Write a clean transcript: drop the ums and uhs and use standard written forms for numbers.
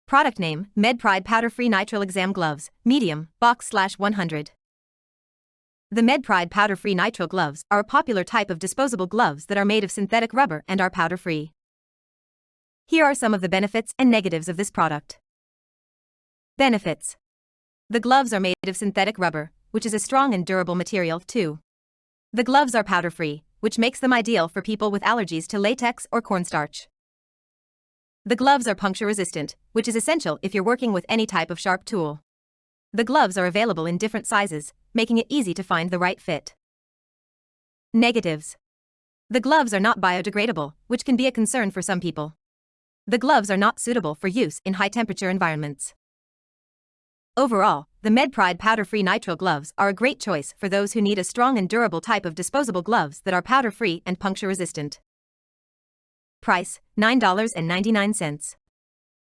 Product name, MedPride Powder-Free Nitrile Exam Gloves, medium, box/100. The MedPride Powder-Free Nitrile Gloves are a popular type of disposable gloves that are made of synthetic rubber and are powder-free. Here are some of the benefits and negatives of this product. Benefits. The gloves are made of synthetic rubber, which is a strong and durable material too. The gloves are powder-free, which makes them ideal for people with allergies to latex or cornstarch. The gloves are puncture-resistant, which is essential if you're working with any type of sharp tool. The gloves are available in different sizes, making it easy to find the right fit. Negatives. The gloves are not biodegradable, which can be a concern for some people. The gloves are not suitable for use in high-temperature environments. Overall, the MedPride Powder-Free Nitrile Gloves are a great choice for those who need a strong and durable type of disposable gloves that are powder-free and puncture-resistant. Price, $9.99.